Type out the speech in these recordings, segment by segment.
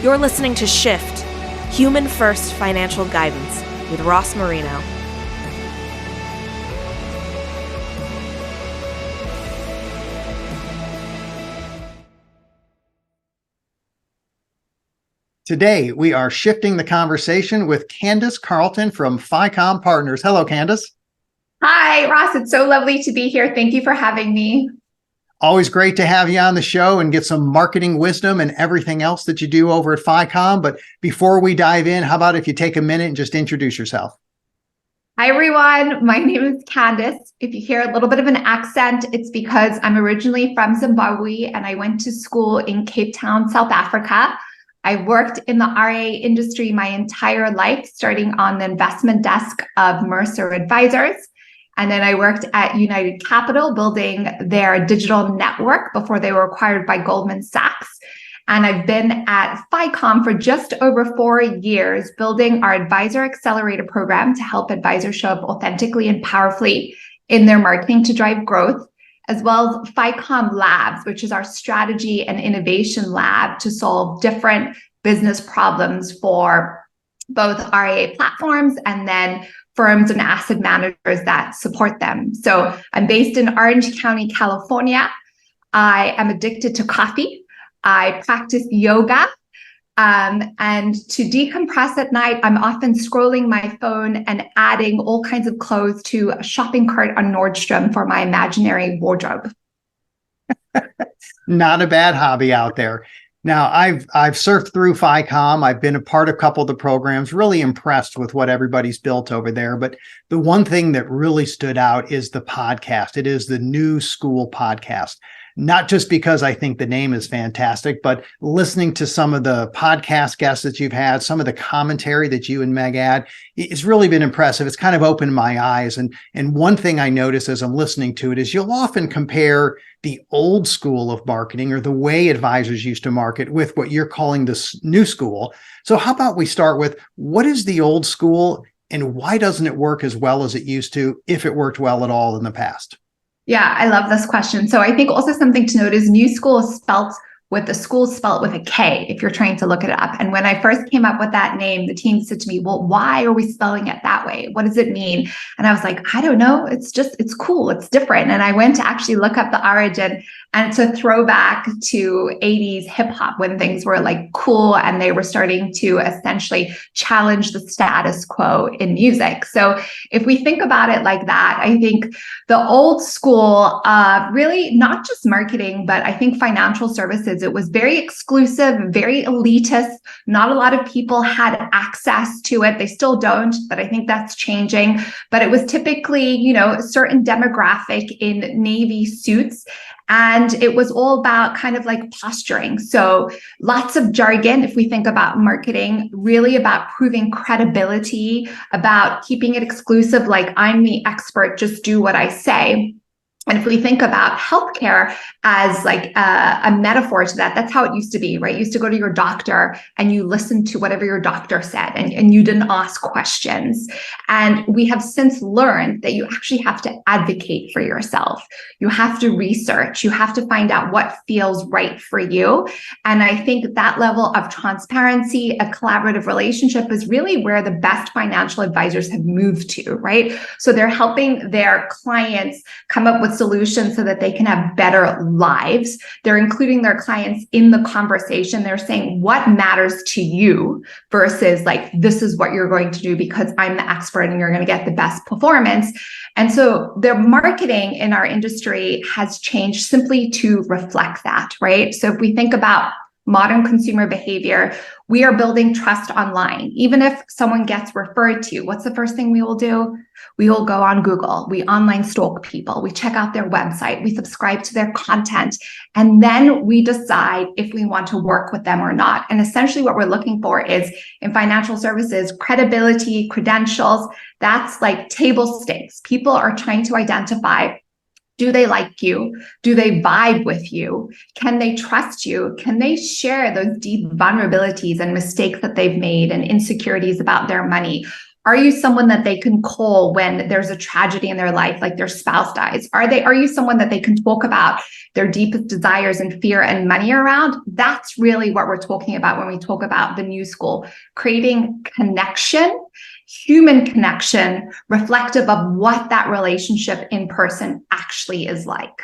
You're listening to Shift, Human First Financial Guidance with Ross Marino. Today, we are shifting the conversation with Candice Carlton from FICOM Partners. Hello, Candice. Hi, Ross. It's so lovely to be here. Thank you for having me. Always great to have you on the show and get some marketing wisdom and everything else that you do over at FICOM. But before we dive in, how about if you take a minute and just introduce yourself? Hi, everyone. My name is Candice. If you hear a little bit of an accent, it's because I'm originally from Zimbabwe and I went to school in Cape Town, South Africa. I worked in the RIA industry my entire life, starting on the investment desk of Mercer Advisors. And then I worked at United Capital, building their digital network before they were acquired by Goldman Sachs. And I've been at FICOM for just over 4 years, building our Advisor Accelerator program to help advisors show up authentically and powerfully in their marketing to drive growth, as well as FICOM Labs, which is our strategy and innovation lab to solve different business problems for both RIA platforms and then firms and asset managers that support them. So I'm based in Orange County, California. I am addicted to coffee. I practice yoga. And to decompress at night, I'm often scrolling my phone and adding all kinds of clothes to a shopping cart on Nordstrom for my imaginary wardrobe. Not a bad hobby out there. Now, I've surfed through FICOM. I've been a part of a couple of the programs, really impressed with what everybody's built over there. But the one thing that really stood out is the podcast. It is the new Skool podcast. Not just because I think the name is fantastic, but listening to some of the podcast guests that you've had, some of the commentary that you and Meg add, it's really been impressive. It's kind of opened my eyes. And one thing I notice as I'm listening to it is you'll often compare the old school of marketing or the way advisors used to market with what you're calling the new school. So how about we start with what is the old school and why doesn't it work as well as it used to, if it worked well at all in the past? Yeah, I love this question. So I think also something to note is new school is spelt with the school spelled with a K if you're trying to look it up. And when I first came up with that name, the team said to me, well, why are we spelling it that way? What does it mean? And I was like, I don't know. It's cool. It's different. And I went to actually look up the origin, and it's a throwback to 80s hip hop when things were like cool and they were starting to essentially challenge the status quo in music. So if we think about it like that, I think the old school, really not just marketing, but I think financial services, it was very exclusive, very elitist. Not a lot of people had access to it. They still don't, but I think that's changing. But it was typically, a certain demographic in navy suits. And it was all about kind of like posturing. So lots of jargon, if we think about marketing, really about proving credibility, about keeping it exclusive, like I'm the expert, just do what I say. And if we think about healthcare as like a metaphor to that, that's how it used to be, right? You used to go to your doctor and you listened to whatever your doctor said and you didn't ask questions. And we have since learned that you actually have to advocate for yourself. You have to research, you have to find out what feels right for you. And I think that level of transparency, a collaborative relationship is really where the best financial advisors have moved to, right? So they're helping their clients come up with solutions so that they can have better lives. They're including their clients in the conversation. They're saying what matters to you versus like, this is what you're going to do because I'm the expert and you're going to get the best performance. And so their marketing in our industry has changed simply to reflect that, right? So if we think about modern consumer behavior, we are building trust online. Even if someone gets referred to, what's the first thing we will do? We will go on Google, we online stalk people, we check out their website, we subscribe to their content, and then we decide if we want to work with them or not. And essentially what we're looking for is, in financial services, credibility, credentials. That's like table stakes. People are trying to identify, do they like you? Do they vibe with you? Can they trust you? Can they share those deep vulnerabilities and mistakes that they've made and insecurities about their money? Are you someone that they can call when there's a tragedy in their life, like their spouse dies? Are you someone that they can talk about their deepest desires and fear and money around? That's really what we're talking about when we talk about the new school, creating connection, human connection, reflective of what that relationship in person actually is like.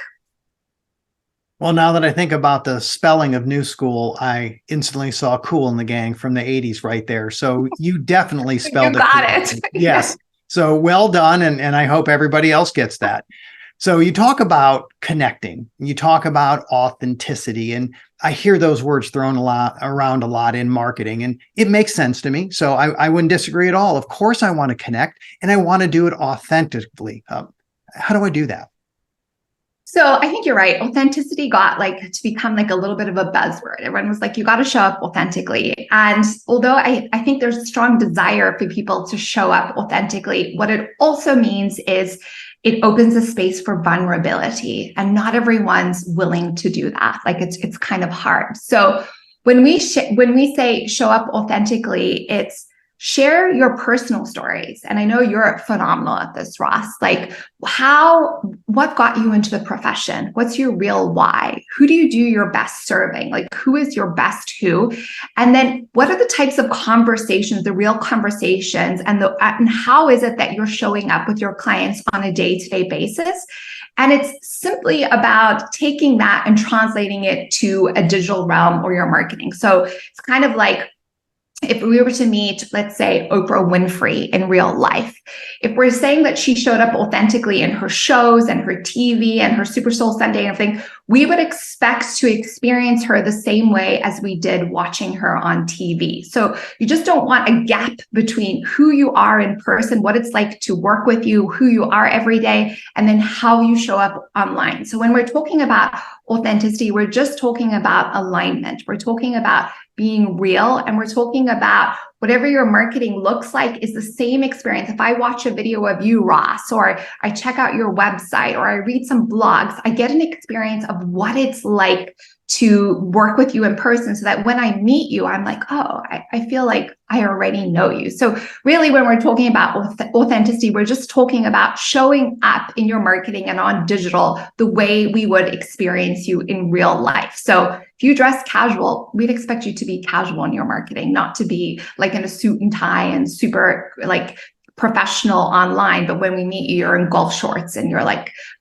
Well, now that I think about the spelling of New School, I instantly saw Cool in the Gang from the 80s right there. So you definitely spelled You got it. Yes. So well done. And I hope everybody else gets that. So you talk about connecting, you talk about authenticity, and I hear those words thrown around a lot in marketing, and it makes sense to me. So I wouldn't disagree at all. Of course, I want to connect and I want to do it authentically. How do I do that? So I think you're right. Authenticity got to become a little bit of a buzzword. Everyone was like, you got to show up authentically. And although I think there's a strong desire for people to show up authentically, what it also means is it opens a space for vulnerability, and not everyone's willing to do that. It's kind of hard. So when we say show up authentically, it's share your personal stories. And I know you're phenomenal at this, Ross. What got you into the profession? What's your real why? Who do you do your best serving? Who is your best who? And then what are the types of conversations, the real conversations, and how is it that you're showing up with your clients on a day-to-day basis? And it's simply about taking that and translating it to a digital realm or your marketing. So it's kind of like, if we were to meet, let's say, Oprah Winfrey in real life, if we're saying that she showed up authentically in her shows and her TV and her Super Soul Sunday and everything, we would expect to experience her the same way as we did watching her on TV. So you just don't want a gap between who you are in person, what it's like to work with you, who you are every day, and then how you show up online. So when we're talking about authenticity, we're just talking about alignment. We're talking about being real, and we're talking about whatever your marketing looks like is the same experience. If I watch a video of you, Ross, or I check out your website, or I read some blogs, I get an experience of what it's like to work with you in person, so that when I meet you, I'm like, oh, I feel like I already know you. So really, when we're talking about authenticity, we're just talking about showing up in your marketing and on digital the way we would experience you in real life. So if you dress casual, we'd expect you to be casual in your marketing, not to be in a suit and tie and super professional online. But when we meet you, you're in golf shorts and you're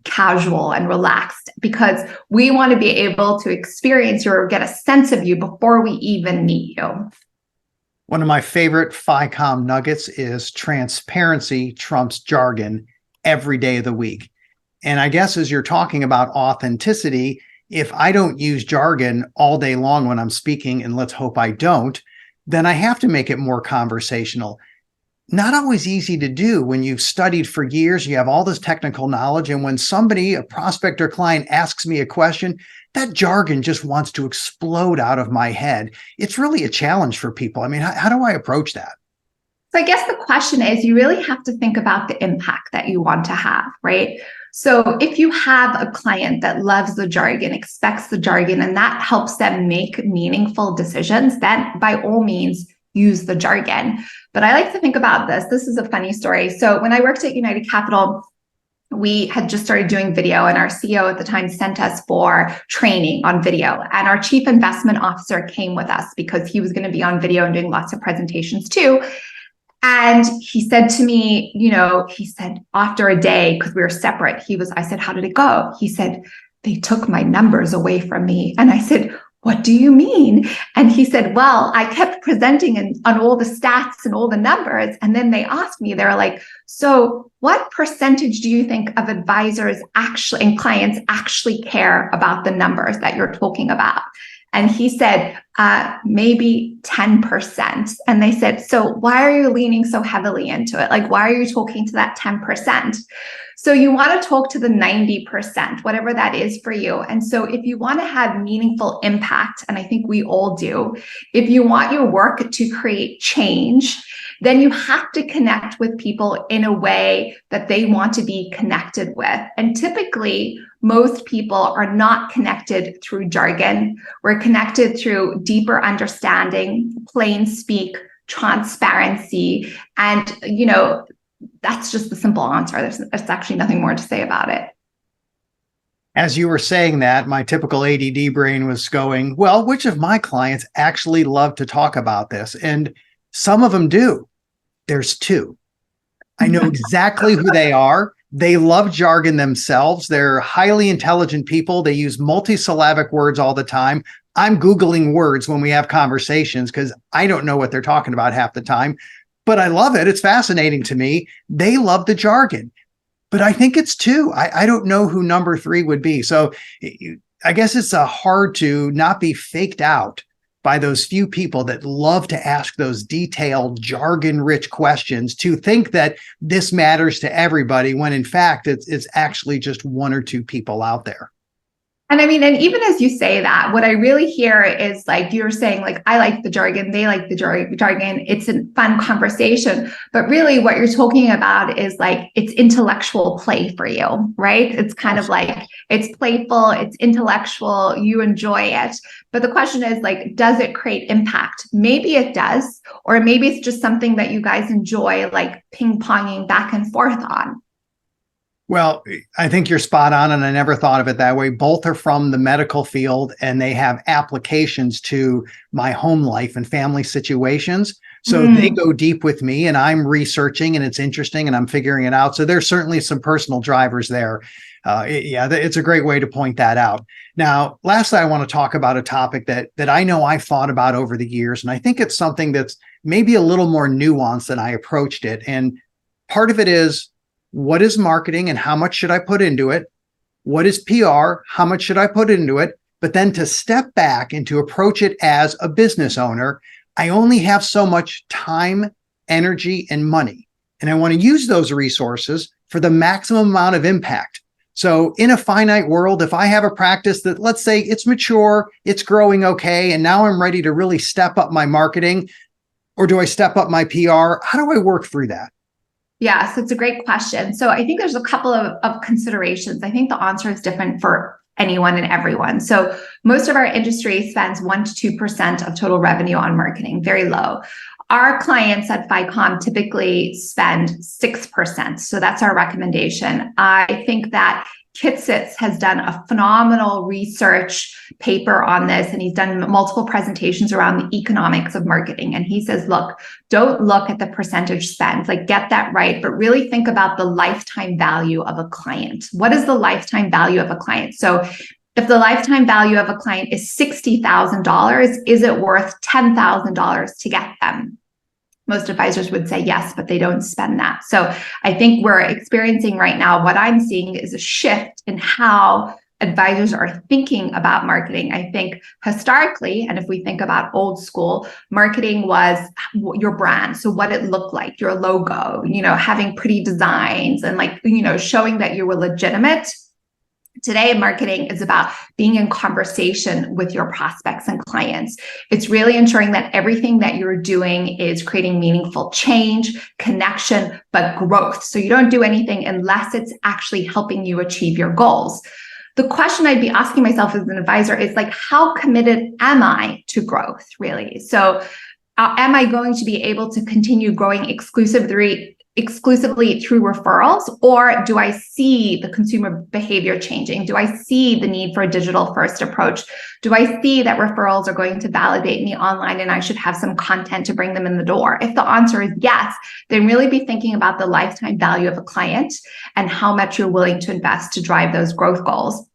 casual and relaxed, because we want to be able to experience you or get a sense of you before we even meet you. One of my favorite FICOM nuggets is transparency trumps jargon every day of the week. And I guess as you're talking about authenticity, if I don't use jargon all day long when I'm speaking, and let's hope I don't, then I have to make it more conversational. Not always easy to do when you've studied for years, you have all this technical knowledge, and when somebody, a prospect or client, asks me a question, that jargon just wants to explode out of my head. It's really a challenge for people. I mean, how do I approach that? So I guess the question is, you really have to think about the impact that you want to have, right? So if you have a client that loves the jargon, expects the jargon, and that helps them make meaningful decisions, then by all means, use the jargon. But I like to think about this. This is a funny story. So when I worked at United Capital, we had just started doing video, and our CEO at the time sent us for training on video. And our chief investment officer came with us because he was going to be on video and doing lots of presentations too. And he said to me, he said, after a day, because we were separate, I said, how did it go? He said, they took my numbers away from me. And I said, what do you mean? And he said, well, I kept presenting on all the stats and all the numbers. And then they asked me, they were like, so what percentage do you think of advisors actually and clients actually care about the numbers that you're talking about? And he said, maybe 10%. And they said, so why are you leaning so heavily into it? Why are you talking to that 10%? So you want to talk to the 90%, whatever that is for you. And so if you want to have meaningful impact, and I think we all do, if you want your work to create change, then you have to connect with people in a way that they want to be connected with. And typically, most people are not connected through jargon. We're connected through deeper understanding, plain speak, transparency. And, that's just the simple answer. There's actually nothing more to say about it. As you were saying that, my typical ADD brain was going, well, which of my clients actually love to talk about this? And some of them do. There's two. I know exactly who they are. They love jargon themselves. They're highly intelligent people. They use multisyllabic words all the time. I'm Googling words when we have conversations because I don't know what they're talking about half the time, but I love it. It's fascinating to me. They love the jargon, but I think it's two. I don't know who number three would be. So I guess it's hard to not be faked out by those few people that love to ask those detailed, jargon-rich questions, to think that this matters to everybody when in fact it's actually just one or two people out there. And I mean, and even as you say that, what I really hear is like you're saying, like, I like the jargon, they like the jargon. It's a fun conversation. But really what you're talking about is like, it's intellectual play for you, right? It's kind of like, it's playful, it's intellectual, you enjoy it. But the question is like, does it create impact? Maybe it does, or maybe it's just something that you guys enjoy, like ping-ponging back and forth on. Well, I think you're spot on, and I never thought of it that way. Both are from the medical field, and they have applications to my home life and family situations. So they go deep with me, and I'm researching, and it's interesting, and I'm figuring it out. So there's certainly some personal drivers there. It's a great way to point that out. Now, lastly, I want to talk about a topic that I know I've thought about over the years, and I think it's something that's maybe a little more nuanced than I approached it. And part of it is, what is marketing and how much should I put into it? What is PR? How much should I put into it? But then to step back and to approach it as a business owner, I only have so much time, energy, and money. And I want to use those resources for the maximum amount of impact. So in a finite world, if I have a practice that, let's say it's mature, it's growing okay, and now I'm ready to really step up my marketing, or do I step up my PR? How do I work through that? Yeah, so it's a great question. So I think there's a couple of considerations. I think the answer is different for anyone and everyone. So most of our industry spends 1 to 2% of total revenue on marketing, very low. Our clients at FICOM typically spend 6%. So that's our recommendation. I think that Kitsits has done a phenomenal research paper on this, and he's done multiple presentations around the economics of marketing. And he says, look, don't look at the percentage spend, like get that right, but really think about the lifetime value of a client. What is the lifetime value of a client? So if the lifetime value of a client is $60,000, is it worth $10,000 to get them? Most advisors would say yes, but they don't spend that. So I think we're experiencing right now, what I'm seeing is a shift in how advisors are thinking about marketing. I think historically, and if we think about old school, marketing was your brand. So what it looked like, your logo, having pretty designs and showing that you were legitimate. Today, marketing is about being in conversation with your prospects and clients. It's really ensuring that everything that you're doing is creating meaningful change, connection, but growth. So you don't do anything unless it's actually helping you achieve your goals. The question I'd be asking myself as an advisor is like, how committed am I to growth, really? So am I going to be able to continue growing exclusively through referrals, or do I see the consumer behavior changing? Do I see the need for a digital first approach? Do I see that referrals are going to validate me online and I should have some content to bring them in the door? If the answer is yes, then really be thinking about the lifetime value of a client and how much you're willing to invest to drive those growth goals.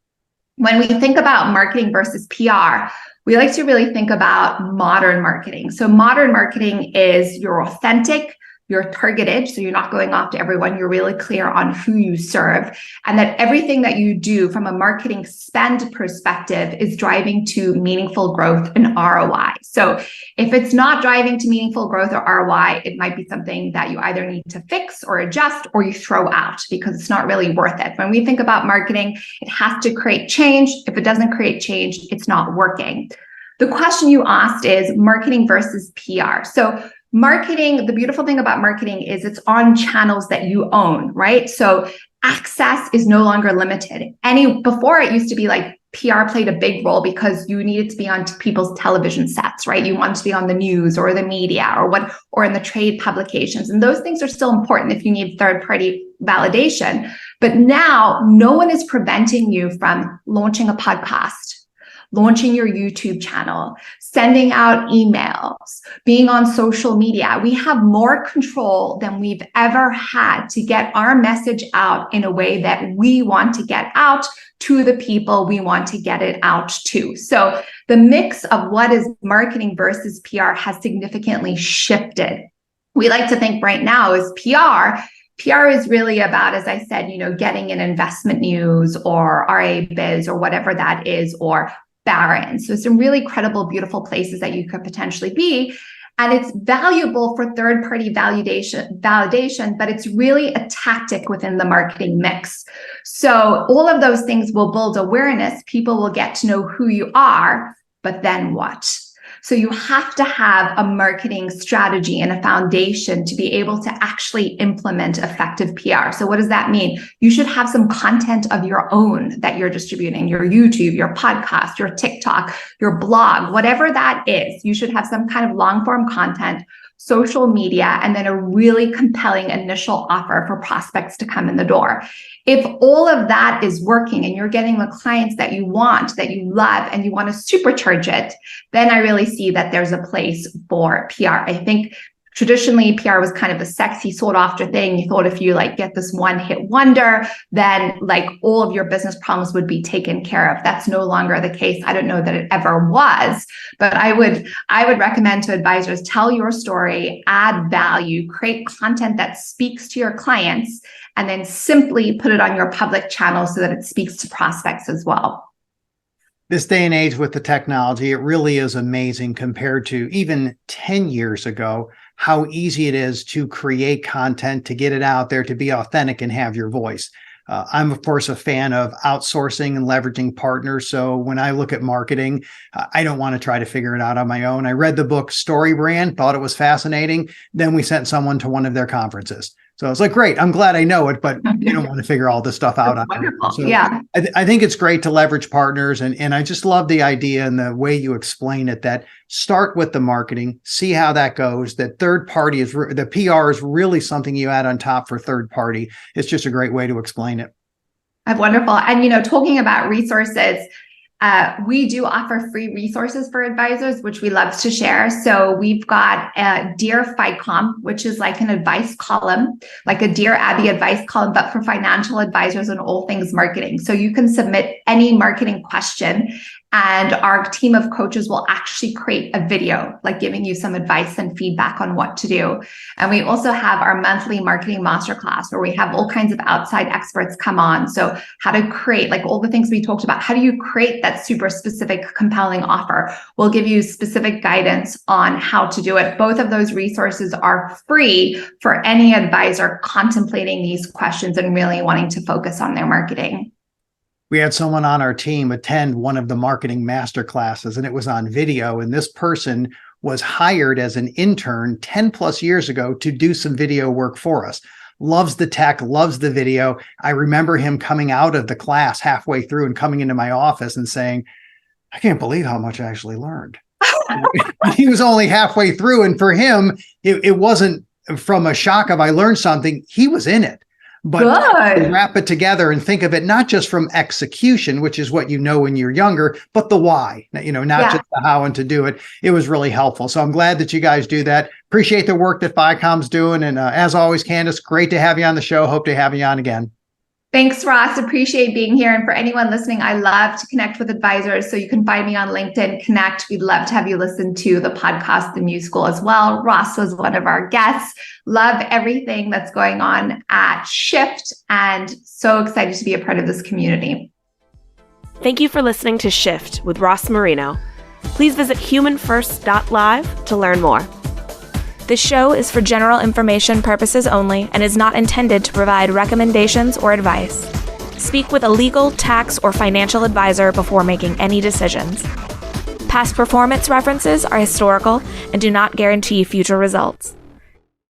When we think about marketing versus PR, we like to really think about modern marketing. So modern marketing is your authentic, you're targeted, so you're not going after everyone. You're really clear on who you serve, and that everything that you do from a marketing spend perspective is driving to meaningful growth and ROI. So if it's not driving to meaningful growth or ROI, it might be something that you either need to fix or adjust, or you throw out because it's not really worth it. When we think about marketing, it has to create change. If it doesn't create change, it's not working. The question you asked is marketing versus PR. So marketing, the beautiful thing about marketing is it's on channels that you own, right? So access is no longer limited. Before it used to be like PR played a big role because you needed to be on people's television sets, right? You wanted to be on the news or the media or in the trade publications. And those things are still important if you need third-party validation. But now no one is preventing you from launching a podcast, launching your YouTube channel, sending out emails, being on social media. We have more control than we've ever had to get our message out in a way that we want to get out to the people we want to get it out to. So the mix of what is marketing versus PR has significantly shifted. We like to think right now is PR. PR is really about, as I said, getting in investment news or RA Biz or whatever that is, or Barron. So some really credible, beautiful places that you could potentially be. And it's valuable for third-party validation, but it's really a tactic within the marketing mix. So all of those things will build awareness. People will get to know who you are, but then what? So you have to have a marketing strategy and a foundation to be able to actually implement effective PR. So what does that mean? You should have some content of your own that you're distributing, your YouTube, your podcast, your TikTok, your blog, whatever that is. You should have some kind of long form content, social media, and then a really compelling initial offer for prospects to come in the door. If all of that is working and you're getting the clients that you want, that you love, and you want to supercharge it, then I really see that there's a place for PR. I think traditionally PR was kind of a sexy sought after thing. You thought if you get this one hit wonder, then all of your business problems would be taken care of. That's no longer the case. I don't know that it ever was, but I would recommend to advisors, tell your story, add value, create content that speaks to your clients, and then simply put it on your public channel so that it speaks to prospects as well. This day and age with the technology, it really is amazing compared to even 10 years ago, how easy it is to create content, to get it out there, to be authentic and have your voice. I'm, of course, a fan of outsourcing and leveraging partners. So when I look at marketing, I don't want to try to figure it out on my own. I read the book Story Brand, thought it was fascinating. Then we sent someone to one of their conferences. So I was like, great, I'm glad I know it, but you don't want to figure all this stuff out. Wonderful. So yeah. I think it's great to leverage partners. And I just love the idea and the way you explain it, that start with the marketing, see how that goes. That third party the PR is really something you add on top for third party. It's just a great way to explain it. Wonderful. And, talking about resources, we do offer free resources for advisors, which we love to share. So we've got a Dear FICOM, which is like an advice column, like a Dear Abby advice column, but for financial advisors on all things marketing. So you can submit any marketing question, and our team of coaches will actually create a video, giving you some advice and feedback on what to do. And we also have our monthly marketing masterclass where we have all kinds of outside experts come on. So how to create, all the things we talked about, how do you create that super specific, compelling offer? We'll give you specific guidance on how to do it. Both of those resources are free for any advisor contemplating these questions and really wanting to focus on their marketing. We had someone on our team attend one of the marketing master classes, and it was on video. And this person was hired as an intern 10 plus years ago to do some video work for us. Loves the tech, loves the video. I remember him coming out of the class halfway through and coming into my office and saying, I can't believe how much I actually learned. He was only halfway through. And for him, it wasn't from a shock of I learned something. He was in it. But wrap it together and think of it not just from execution, which is what you know when you're younger, but the why, not just the how and to do it. It was really helpful. So I'm glad that you guys do that. Appreciate the work that FICOM's doing. And as always, Candice, great to have you on the show. Hope to have you on again. Thanks, Ross. Appreciate being here. And for anyone listening, I love to connect with advisors. So you can find me on LinkedIn, connect. We'd love to have you listen to the podcast, The New Skool, as well. Ross was one of our guests. Love everything that's going on at Shift, and so excited to be a part of this community. Thank you for listening to Shift with Ross Marino. Please visit humanfirst.live to learn more. This show is for general information purposes only and is not intended to provide recommendations or advice. Speak with a legal, tax, or financial advisor before making any decisions. Past performance references are historical and do not guarantee future results.